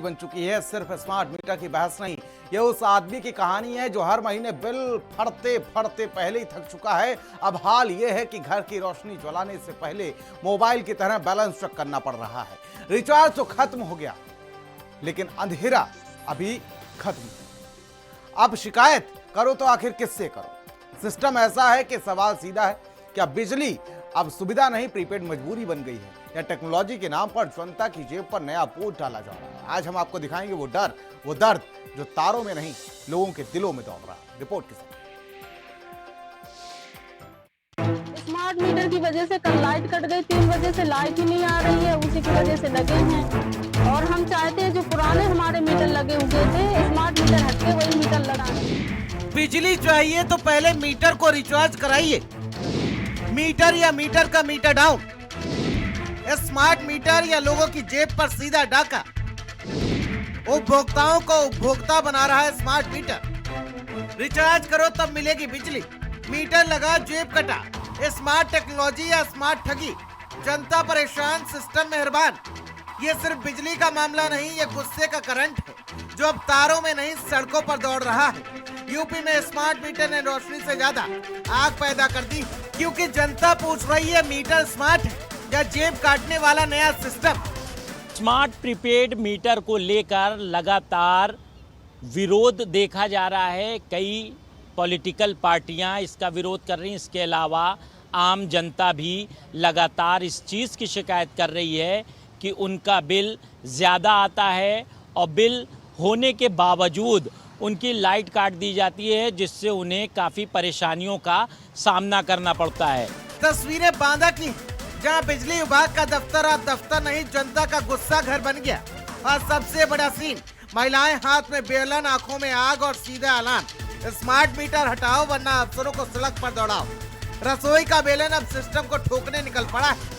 बन चुकी है। सिर्फ स्मार्ट मीटर की बहस नहीं, ये उस आदमी की कहानी है जो हर महीने बिल फटते फटते पहले ही थक चुका है। अब हाल ये है कि घर की रोशनी जलाने से पहले मोबाइल की तरह बैलेंस चेक करना पड़ रहा है। रिचार्ज तो खत्म हो गया, लेकिन अंधेरा अभी खत्म नहीं। अब शिकायत करो तो आखिर किससे करो? सिस्टम ऐसा है कि सवाल सीधा है, क्या बिजली अब सुविधा नहीं प्रीपेड मजबूरी बन गई है, या टेक्नोलॉजी के नाम पर जनता की जेब पर नया बोझ डाला जा रहा है? आज हम आपको दिखाएंगे वो डर, वो दर्द जो तारों में नहीं लोगों के दिलों में दौड़ रहा है। रिपोर्ट के साथ। स्मार्ट मीटर की वजह से कल लाइट कट गई, 3 बजे से लाइट ही नहीं आ रही है, उसी की वजह से लगे हैं। और हम चाहते हैं जो पुराने हमारे मीटर लगे हुए थे, स्मार्ट मीटर हटके वही मीटर लगाएं। बिजली चाहिए तो पहले मीटर को रिचार्ज कराइए। मीटर या मीटर का मीटर डाउन, स्मार्ट मीटर या लोगों की जेब पर सीधा डाका। उपभोक्ताओं को उपभोक्ता बना रहा है स्मार्ट मीटर। रिचार्ज करो तब मिलेगी बिजली, मीटर लगा जेब कटा। स्मार्ट टेक्नोलॉजी या स्मार्ट ठगी, जनता परेशान सिस्टम मेहरबान। ये सिर्फ बिजली का मामला नहीं, ये गुस्से का करंट है जो अब तारों में नहीं सड़कों पर दौड़ रहा है। यूपी में स्मार्ट मीटर ने रोशनी से ज्यादा आग पैदा कर दी, क्योंकि जनता पूछ रही है मीटर स्मार्ट है या जेब काटने वाला नया सिस्टम। स्मार्ट प्रीपेड मीटर को लेकर लगातार विरोध देखा जा रहा है। कई पॉलिटिकल पार्टियां इसका विरोध कर रही हैं। इसके अलावा आम जनता भी लगातार इस चीज़ की शिकायत कर रही है कि उनका बिल ज़्यादा आता है और बिल होने के बावजूद उनकी लाइट काट दी जाती है, जिससे उन्हें काफ़ी परेशानियों का सामना करना पड़ता है। तस्वीरें बांदा की, जहां बिजली विभाग का दफ्तर अब दफ्तर नहीं, जनता का गुस्सा घर बन गया। और सबसे बड़ा सीन, महिलाएं हाथ में बेलन, आंखों में आग और सीधा ऐलान, स्मार्ट मीटर हटाओ वरना अफसरों को सड़क पर दौड़ाओ। रसोई का बेलन अब सिस्टम को ठोकने निकल पड़ा है।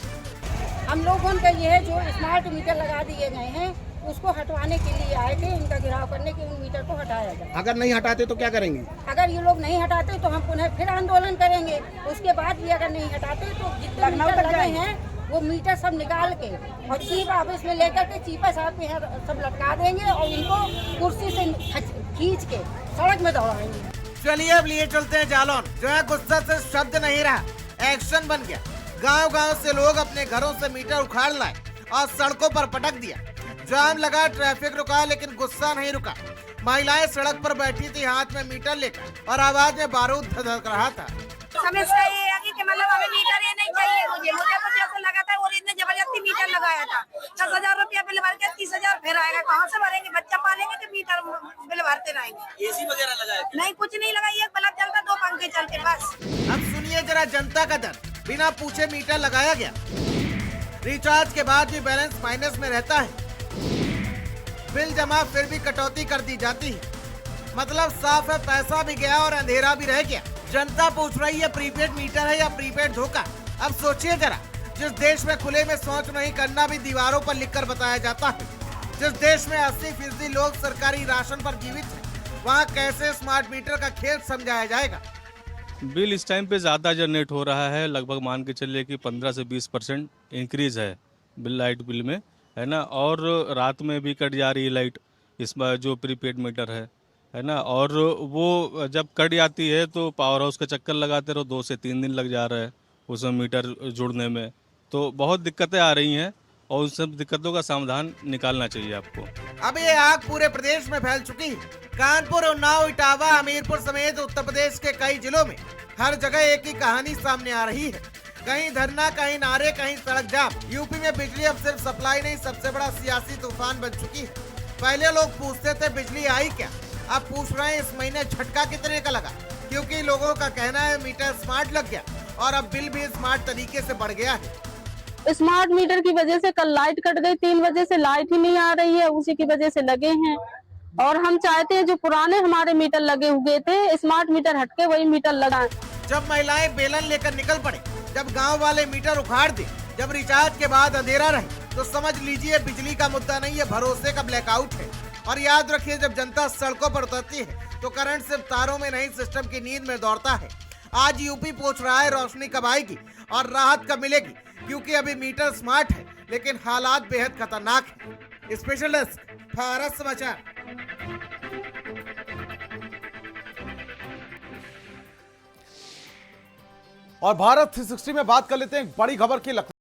हम लोगों का ये है जो स्मार्ट मीटर लगा दिए गए हैं, उसको हटवाने के लिए आए थे, इनका घेराव करने के उन मीटर को हटाया जाए। अगर नहीं हटाते तो क्या करेंगे? अगर ये लोग नहीं हटाते तो हम पुनः फिर आंदोलन करेंगे। उसके बाद भी अगर नहीं हटाते तो जितने मीटर लगे हैं वो मीटर सब निकाल के और चीफ ऑफिस में लेकर के चीफा साहब के यहाँ सब लटका देंगे और इनको कुर्सी से खींच के सड़क में दौड़ाएंगे। चलिए अब लिए चलते हैं जालौन, जो है गुस्सा से शब्द नहीं रहा, एक्शन बन गया। गांव-गांव से लोग अपने घरों से मीटर उखाड़ लाए और सड़कों पर पटक दिया। जाम लगा, ट्रैफिक रुका, लेकिन गुस्सा नहीं रुका। महिलाएं सड़क पर बैठी थी हाथ में मीटर लेकर और आवाज में बारूद धधक रहा था। समस्या ये है कि मतलब हमें मीटर ये नहीं चाहिए। मुझे तो जैसे लगा था और इतने जबरदस्ती मीटर लगाया था। 10,000 रुपया बिल भर के 30,000 फिर आएगा। कहाँ से भरेंगे? बच्चा पालेंगे कि मीटर बिल भरते रहेंगे? एसी वगैरह लगाए? नहीं, कुछ नहीं लगाई, एक बल्ब चलता, 2 पंखे चलते बस। अब सुनिए जरा जनता का दर्द। बिना पूछे मीटर लगाया गया, रिचार्ज के बाद भी बैलेंस माइनस में रहता है, बिल जमा फिर भी कटौती कर दी जाती है। मतलब साफ है, पैसा भी गया और अंधेरा भी रह गया। जनता पूछ रही है प्रीपेड मीटर है या प्रीपेड धोखा? अब सोचिए जरा, जिस देश में खुले में शौच नहीं करना भी दीवारों पर लिखकर बताया जाता है, जिस देश में 80% लोग सरकारी राशन पर जीवित हैं, वहाँ कैसे स्मार्ट मीटर का खेल समझाया जाएगा? बिल इस टाइम पे ज़्यादा जनरेट हो रहा है। लगभग मान के चलिए कि 15 से 20% इंक्रीज़ है बिल, लाइट बिल में, है ना। और रात में भी कट जा रही है लाइट, इसमें जो प्रीपेड मीटर है ना। और वो जब कट जाती है तो पावर हाउस का चक्कर लगाते रहो, 2 से 3 दिन लग जा रहा है उसमें मीटर जुड़ने में। तो बहुत दिक्कतें आ रही हैं और उन सब दिक्कतों का समाधान निकालना चाहिए आपको। अब ये आग पूरे प्रदेश में फैल चुकी है। कानपुर, उन्नाव, इटावा, हमीरपुर समेत उत्तर प्रदेश के कई जिलों में हर जगह एक ही कहानी सामने आ रही है। कहीं धरना, कहीं नारे, कहीं सड़क जाम। यूपी में बिजली अब सिर्फ सप्लाई नहीं, सबसे बड़ा सियासी तूफान बन चुकी है। पहले लोग पूछते थे बिजली आई क्या, अब पूछ रहे हैं इस महीने झटका कितने का लगा, क्योंकि लोगों का कहना है मीटर स्मार्ट लग गया और अब बिल भी स्मार्ट तरीके से बढ़ गया है। स्मार्ट मीटर की वजह से कल लाइट कट गई, 3 बजे से लाइट ही नहीं आ रही है, उसी की वजह से लगे हैं। और हम चाहते हैं जो पुराने हमारे मीटर लगे हुए थे, स्मार्ट मीटर हटके वही मीटर लगाएं। जब महिलाएं बेलन लेकर निकल पड़े, जब गांव वाले मीटर उखाड़ दे, जब रिचार्ज के बाद अंधेरा रहे, तो समझ लीजिए बिजली का मुद्दा नहीं, ये भरोसे का ब्लैकआउट है। और याद रखिए, जब जनता सड़कों पर उतरती है तो करंट सिर्फ तारों में नहीं, सिस्टम की नींद में दौड़ता है। आज यूपी पूछ रहा है रोशनी कब आएगी और राहत कब मिलेगी, क्योंकि अभी मीटर स्मार्ट है लेकिन हालात बेहद खतरनाक है। स्पेशल डेस्क भारत समाचार। और भारत 360 में बात कर लेते हैं एक बड़ी खबर की।